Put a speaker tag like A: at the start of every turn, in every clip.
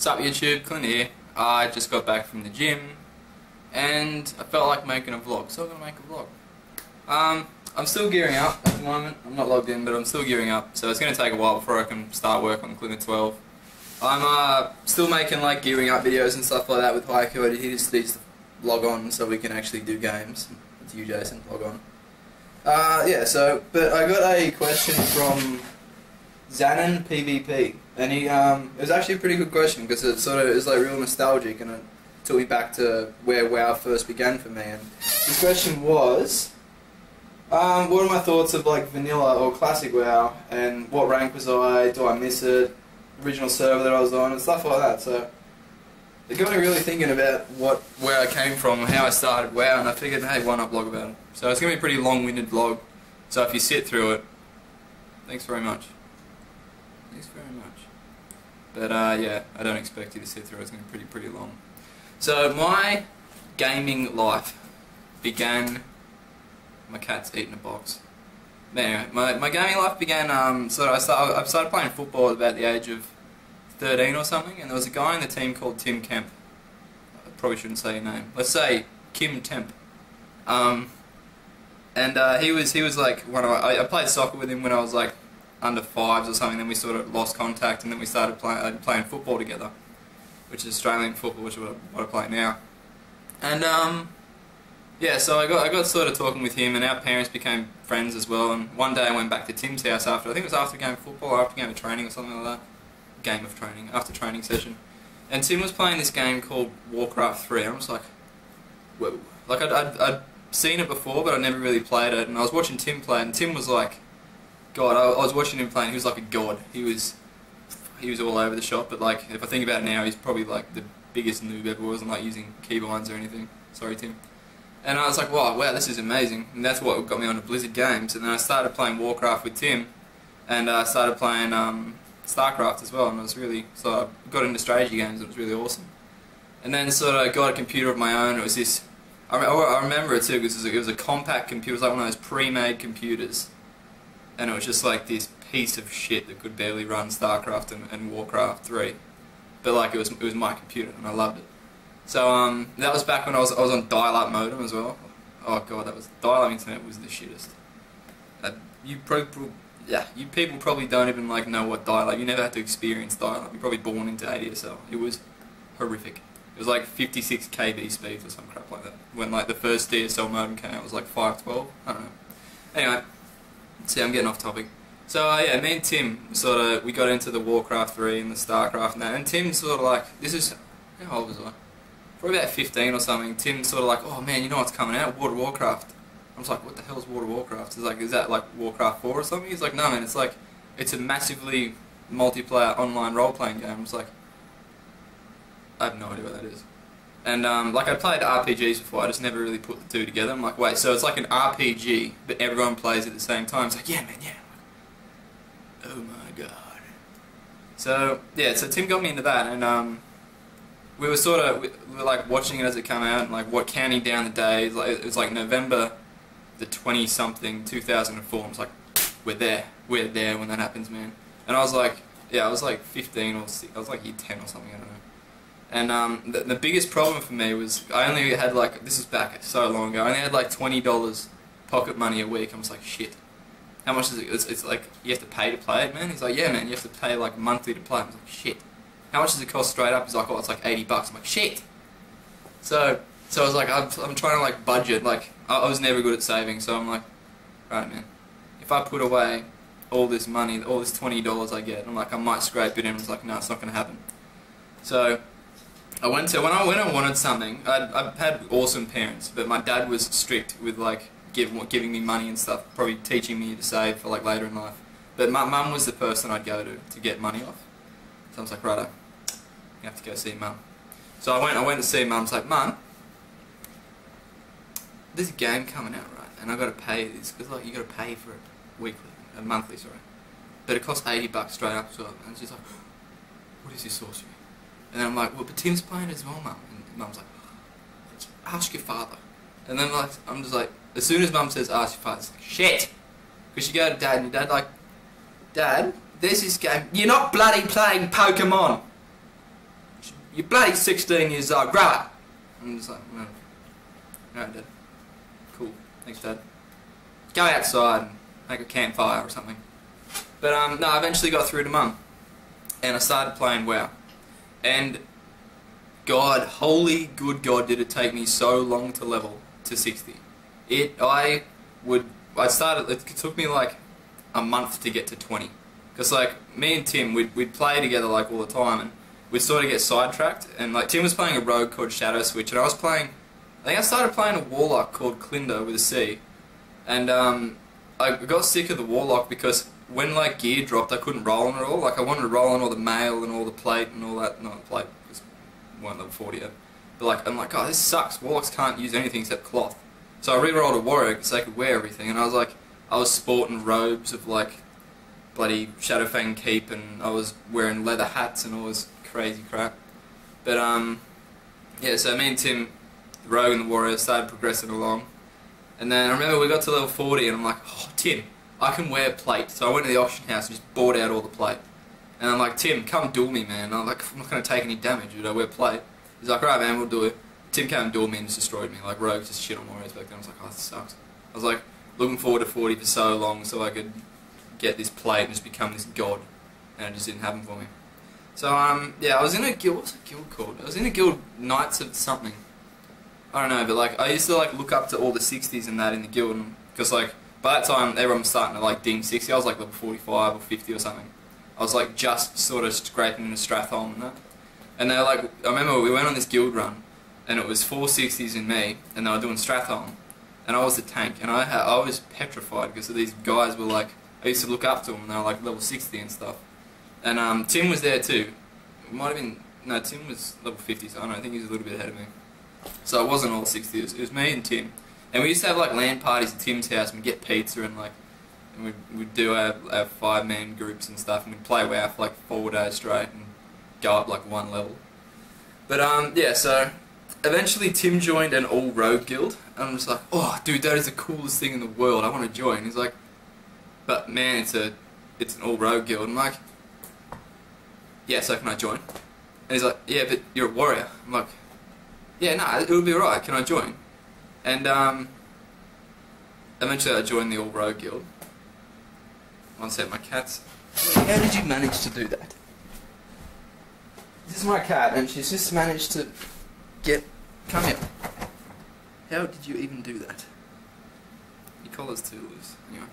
A: What's up YouTube, Klinda here. I just got back from the gym and I felt like making a vlog, so I'm going to make a vlog. I'm still gearing up at the moment. I'm not logged in, but I'm still gearing up, so it's going to take a while before I can start work on Klinda 12. I'm still making like gearing up videos and stuff like that with Haiku. He just needs to log on so we can actually do games. It's you, Jason, log on. Yeah, so, but I got a question from Xanon PvP, and he, it was actually a pretty good question because it sort of is like real nostalgic and it took me back to where WoW first began for me. And his question was, what are my thoughts of like vanilla or classic WoW, and what rank was I, do I miss it, original server that I was on, and stuff like that. So it got me really thinking about where I came from and how I started WoW, and I figured, hey, why not blog about it? So it's going to be a pretty long-winded vlog, so if you sit through it, thanks very much. Thanks very much. But yeah, I don't expect you to sit through it. It's going to be pretty long. So my gaming life began. My cat's eating a box. But anyway, my gaming life began. I started playing football at about the age of 13 or something, and there was a guy in the team called Tim Kemp. I probably shouldn't say your name. Let's say Kim Temp. He was like I played soccer with him when I was like under 5s or something. Then we sort of lost contact, and then we started playing football together, which is Australian football, which is what I play now. And yeah, so I got sort of talking with him, and our parents became friends as well. And one day I went back to Tim's house after, I think it was after a game of football or after a game of training or something like that. Game of training, after training session. And Tim was playing this game called Warcraft 3. I'm just like, whoa. Like I'd seen it before, but I never really played it. And I was watching Tim play, and Tim was like, God, I was watching him playing. He was like a god. He was all over the shop. But like, if I think about it now, he's probably like the biggest noob ever. Wasn't like using keybinds or anything. Sorry, Tim. And I was like, wow, this is amazing. And that's what got me onto Blizzard games. And then I started playing Warcraft with Tim, and I started playing StarCraft as well. And it was really, so I got into strategy games. It was really awesome. And then sort of got a computer of my own. It was this. I remember it too because it was a compact computer. It was like one of those pre-made computers. And it was just like this piece of shit that could barely run StarCraft and Warcraft 3. But like it was my computer, and I loved it. So that was back when I was on dial-up modem as well. Oh god, that was dial-up internet was the shittest. You people probably don't even like know what dial-up. You never had to experience dial-up. You're probably born into ADSL. It was horrific. It was like 56 KB speeds or some crap like that. When like the first DSL modem came out, it was like 512. I don't know. Anyway. See, I'm getting off topic. So yeah, me and Tim we got into the Warcraft 3 and the StarCraft and that, and Tim sort of like, how old was I? Probably about 15 or something. Tim sort of like, oh man, you know what's coming out? Warcraft. I was like, what the hell is Warcraft? He's like, is that like Warcraft 4 or something? He's like, no man, it's a massively multiplayer online role-playing game. I was like, I have no idea what that is. And like I played RPGs before, I just never really put the two together. I'm like, wait, so it's like an RPG, but everyone plays at the same time. It's like, yeah, man, yeah. Oh my god. So yeah, so Tim got me into that, and we were like watching it as it came out, and like counting down the days. Like it was like November the 20-something 2004. I was like, we're there when that happens, man. And I was like, yeah, I was like 15 or 6, I was like year 10 or something, I don't know. And the biggest problem for me was I only had like, this was back so long ago, I only had like $20 pocket money a week. I was like, shit, how much is it? It's like, you have to pay to play it, man? He's like, yeah man, you have to pay like monthly to play it. I was like, shit. How much does it cost straight up? He's like, oh, it's like $80. I'm like, shit. So I was like, I'm trying to like budget, like, I was never good at saving, so I'm like, right man, if I put away all this money, all this $20 I get, I'm like, I might scrape it in. I was like, no, it's not going to happen. So when I wanted something, I had awesome parents, but my dad was strict with like giving me money and stuff, probably teaching me to save for like later in life. But my mum was the person I'd go to get money off. So I was like, righto, you have to go see mum. So I went to see mum. I was like, mum, there's a game coming out, right? And I got to pay this because like you got to pay for it weekly, monthly, sorry. But it costs $80 straight up as well. And she's like, what is this sorcery? And then I'm like, well, but Tim's playing as well, mum. And mum's like, ask your father. And then like, I'm just like, as soon as mum says ask your father, it's like, shit. Because you go to dad, and your dad like, Dad, there's this game. You're not bloody playing Pokemon. you're bloody 16 years old, grow up. I'm just like, no. Alright, Dad. Cool. Thanks, Dad. Go outside and make a campfire or something. But no, I eventually got through to Mum. And I started playing WoW. And God, holy good God, did it take me so long to level to 60. It took me like a month to get to 20. Because like, me and Tim, we'd play together like all the time, and we'd sort of get sidetracked, and like Tim was playing a rogue called Shadow Switch, and I think I started playing a warlock called Klinda with a C. And I got sick of the warlock because when like gear dropped, I couldn't roll on it all. Like I wanted to roll on all the mail and all the plate and all that. Not the plate, because we weren't level 40 yet. But like, I'm like, oh, this sucks. Warlocks can't use anything except cloth. So I re-rolled a warrior because they could wear everything, and I was sporting robes of like bloody Shadowfang Keep, and I was wearing leather hats and all this crazy crap. But yeah, so me and Tim, the rogue and the warrior, started progressing along. And then I remember we got to level 40 and I'm like, oh Tim, I can wear plate. So I went to the auction house and just bought out all the plate. And I'm like, Tim, come duel me, man. And I'm like, I'm not going to take any damage, dude, I wear plate. He's like, alright man, we'll do it. Tim came and dueled me and just destroyed me. Like, rogues just shit on warriors back then. I was like, oh, this sucks. I was like, looking forward to 40 for so long so I could get this plate and just become this god. And it just didn't happen for me. So, yeah, I was in a guild, what's a guild called? I was in a guild, Knights of something. I don't know, but like, I used to like look up to all the 60s and that in the guild, because like, by that time, everyone was starting to like ding 60. I was like level 45 or 50 or something. I was like just sort of scraping into Stratholme and that. And they were like, I remember we went on this guild run, and it was 4 60s in me, and they were doing Stratholme, and I was the tank, and I was petrified because these guys were like, I used to look up to them, and they were like level 60 and stuff. And Tim was there too. It might have been, no, Tim was level 50, so I don't know, I think he was a little bit ahead of me. So it wasn't all 60s, it was me and Tim. And we used to have like LAN parties at Tim's house, and we'd get pizza and like, and we'd do our 5-man groups and stuff, and we'd play WoW for like 4 days straight and go up like 1 level. But yeah, so eventually Tim joined an all-rogue guild, and I'm just like, oh dude, that is the coolest thing in the world, I want to join. He's like, but man, it's an all-rogue guild. I'm like, yeah, so can I join? And he's like, yeah, but you're a warrior. I'm like, yeah, no, it would be alright, can I join? And eventually I joined the all-rogue guild. One sec, my cat's... How did you manage to do that? This is my cat, and she's just managed to get... Come here. How did you even do that? Your collar's too loose. Anyway.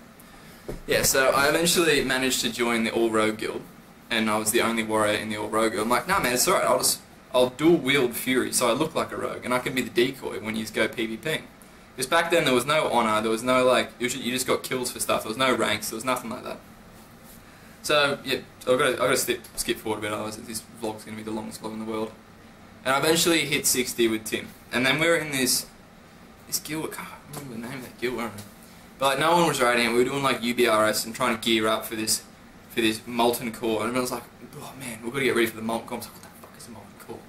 A: Yeah, so I eventually managed to join the all-rogue guild, and I was the only warrior in the all-rogue guild. I'm like, nah man, it's alright, I'll dual-wield Fury, so I look like a rogue, and I can be the decoy when you go PvPing. Because back then there was no honour, there was no like, you just got kills for stuff, there was no ranks, there was nothing like that. So, yeah, I've got to skip forward a bit, otherwise this vlog's going to be the longest vlog in the world. And I eventually hit 60 with Tim. And then we were in this guild, I can't remember the name of that guild, I don't know. But like, no one was raiding it, we were doing like UBRS and trying to gear up for this molten core, and everyone was like, oh man, we've got to get ready for the molten core. I was like, what the fuck is a molten core?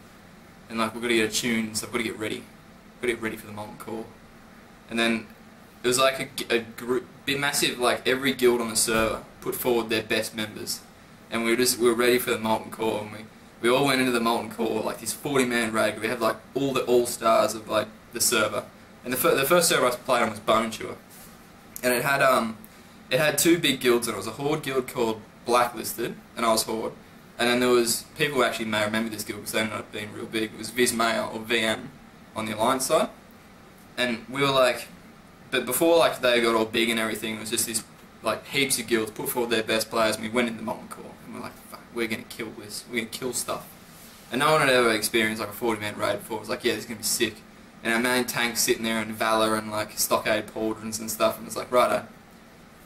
A: And like, we've got to get a tune, so we've got to get ready. We've got to get ready for the molten core. And then it was like a group, massive, like every guild on the server put forward their best members, and we were ready for the molten core, and we all went into the molten core, like this 40-man raid. We had like all the all-stars of like the server, and the first server I played on was Bone Chewer, and it had 2 big guilds, and it was a Horde guild called Blacklisted, and I was Horde, and then there was people who actually may remember this guild because they ended up being real big. It was Vismail or VM on the Alliance side. And we were like, but before like they got all big and everything, it was just this like heaps of guilds put forward their best players, and we went in the molten core, and we're like, fuck, we're gonna kill this, we're gonna kill stuff. And no one had ever experienced like a 40-man raid before. It was like, yeah, this is gonna be sick. And our main tank's sitting there in Valor and like Stockade Pauldrons and stuff, and it's like, righto,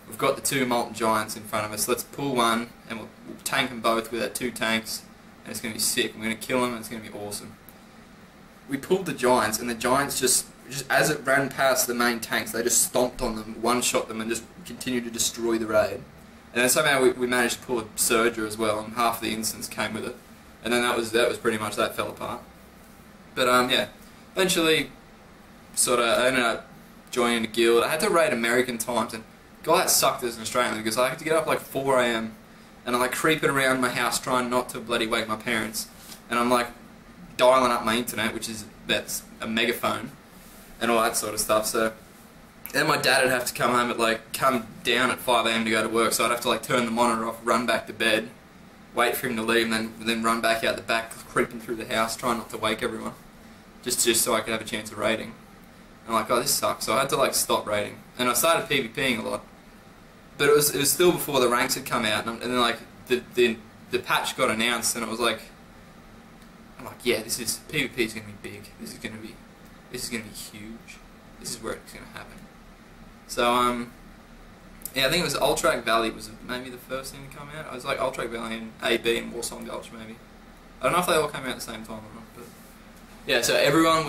A: we've got the 2 molten giants in front of us, let's pull one, and we'll tank them both with our 2 tanks, and it's gonna be sick. We're gonna kill them, and it's gonna be awesome. We pulled the giants, and the giants just as it ran past the main tanks, they just stomped on them, one-shot them, and just continued to destroy the raid. And then somehow we managed to pull a Surger as well, and half the instance came with it. And then that was pretty much, that fell apart. But yeah, eventually, I ended up joining a guild. I had to raid American times, and God, that sucked as an Australian, because I had to get up like 4 AM, and I'm like creeping around my house trying not to bloody wake my parents. And I'm like dialing up my internet, which is that's a megaphone, and all that sort of stuff. So then my dad would have to come down at 5 AM to go to work. So I'd have to like turn the monitor off, run back to bed, wait for him to leave, and then run back out the back, creeping through the house, trying not to wake everyone, just so I could have a chance of raiding. And I'm like, oh, this sucks. So I had to like stop raiding, and I started PvPing a lot. But it was still before the ranks had come out, and then like the patch got announced, and it was like, I'm like, yeah, PvP is gonna be big. This is gonna be huge. This is where it's gonna happen. So yeah, I think it was Ultrac Valley was maybe the first thing to come out. I was like Ultrac Valley and AB and Warsong Gulch maybe. I don't know if they all came out at the same time or not, but yeah. So everyone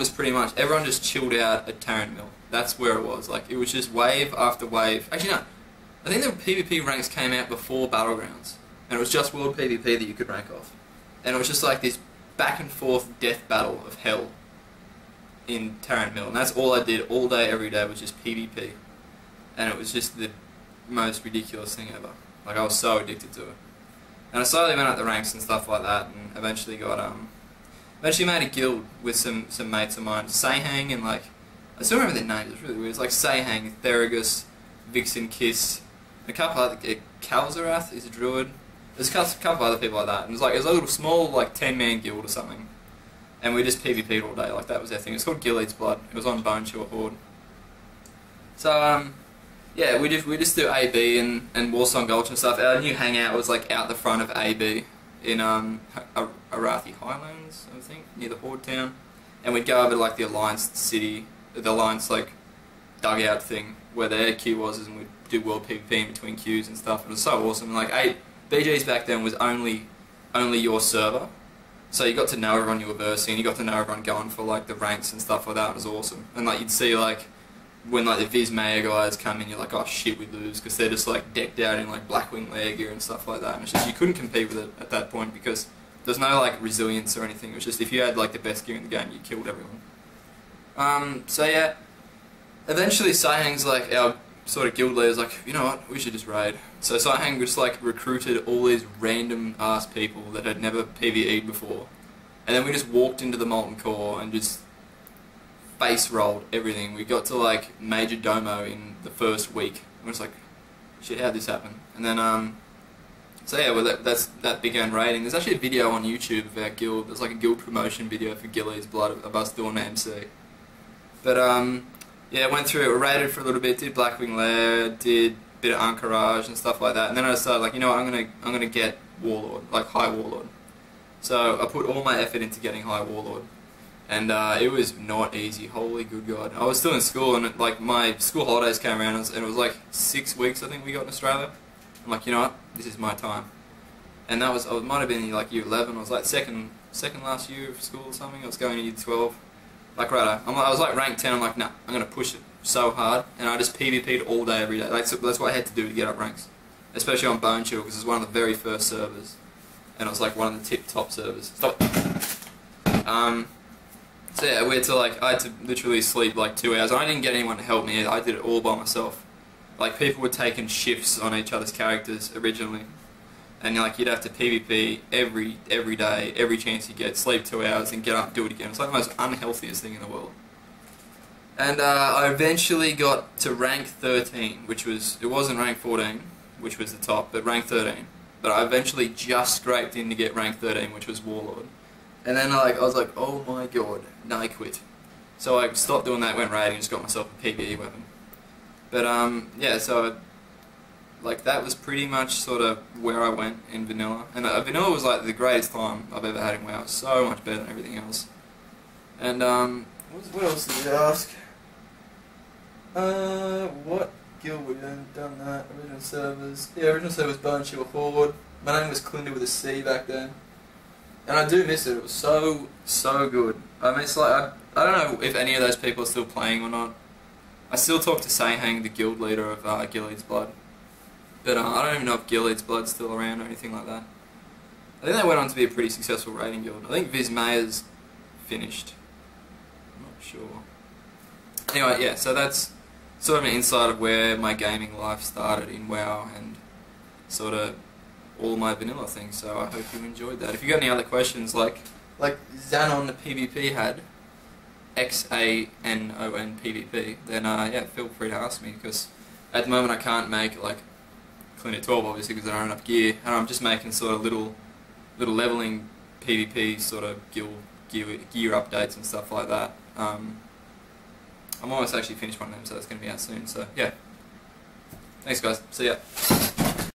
A: just chilled out at Tarrant Mill. That's where it was. Like it was just wave after wave. Actually no. I think the PvP ranks came out before Battlegrounds, and it was just World PvP that you could rank off. And it was just like this back and forth death battle of hell in Tarrant Mill, and that's all I did all day, every day, was just PvP. And it was just the most ridiculous thing ever. Like I was so addicted to it. And I slowly went up the ranks and stuff like that, and eventually made a guild with some mates of mine, Sayhang and like, I still remember their names, it's really weird. It's like Sayhang, Theragus, Vixen Kiss, a couple other, Kalzarath is a druid. There's a couple other people like that, and it was a little small like 10-man guild or something, and we just PvP'd all day. Like that was our thing. It's called Gilead's Blood. It was on Bone Chewer Horde. So yeah, we just do AB and Warsong Gulch and stuff. Our new hangout was like out the front of AB in Arathi Highlands, I think, near the Horde town, and we'd go over to like the Alliance city, the Alliance like dugout thing where their queue was, and we'd do world PvP in between queues and stuff. It was so awesome. Like BGs back then was only your server, so you got to know everyone you were versing, and you got to know everyone going for like the ranks and stuff like that. It was awesome. And like you'd see like when like the Viz Maya guys come in, you're like, oh shit, we lose, because they're just like decked out in like Blackwing layer gear and stuff like that. And it's just you couldn't compete with it at that point because there's no like resilience or anything. It was just if you had like the best gear in the game, you killed everyone. So yeah, eventually Sayhang's like our sort of guild leader's like, you know what, we should just raid. So Sayhang just like recruited all these random ass people that had never PvE'd before, and then we just walked into the Molten Core and just face rolled everything. We got to like Major Domo in the first week. We're just like, shit, how'd this happen? And then so yeah, well that began raiding. There's actually a video on YouTube of our guild. There's like a guild promotion video for Gilead's Blood of us doing MC. But yeah, went through it, raided for a little bit, did Blackwing Lair, did a bit of Anchorage and stuff like that, and then I decided like, you know what, I'm gonna get Warlord, like High Warlord. So I put all my effort into getting High Warlord, and it was not easy. Holy good God! I was still in school, and like my school holidays came around, and it was like 6 weeks I think we got in Australia. I'm like, you know what, this is my time. And that was, I might have been in like year 11. I was like second last year of school or something. I was going to year 12. Like righto, I was like rank 10, I'm like, nah, I'm going to push it so hard, and I just PvP'd all day, every day. Like, so that's what I had to do to get up ranks. Especially on Bone Chewer, because it was one of the very first servers, and it was like one of the top servers. Stop. So yeah, I had to literally sleep like 2 hours, and I didn't get anyone to help me, I did it all by myself. Like, people were taking shifts on each other's characters originally, and like you'd have to PvP every day, every chance you get, sleep 2 hours and get up and do it again. It's like the most unhealthiest thing in the world. And I eventually got to rank 13, it wasn't rank 14, which was the top, but rank 13. But I eventually just scraped in to get rank 13, which was Warlord. And then I was like, oh my god, no, I quit. So I stopped doing that, went raiding, and just got myself a PvE weapon. But yeah, so like that was pretty much sort of where I went in vanilla, and vanilla was like the greatest time I've ever had in WoW. So much better than everything else. And what else did you ask? What guild would have done that? Original servers. Yeah, original servers Bone Chewer Horde. My name was Klinda with a C back then, and I do miss it. It was so good. I mean, it's like I don't know if any of those people are still playing or not. I still talk to Sayhang, the guild leader of Gilead's Blood. But I don't even know if Gilead's Blood's still around or anything like that. I think they went on to be a pretty successful raiding guild. I think Viz Maya's finished. I'm not sure. Anyway, yeah, so that's sort of an insight of where my gaming life started in WoW and sort of all my vanilla things. So I hope you enjoyed that. If you got any other questions, like like Xanon PvP had, Xanon PvP, then yeah, feel free to ask me, because at the moment I can't make like Klinda 12 obviously because I don't have enough gear, and I'm just making sort of little leveling PvP sort of gear updates and stuff like that. I'm almost actually finished one of them, so it's going to be out soon. So yeah, thanks guys, see ya.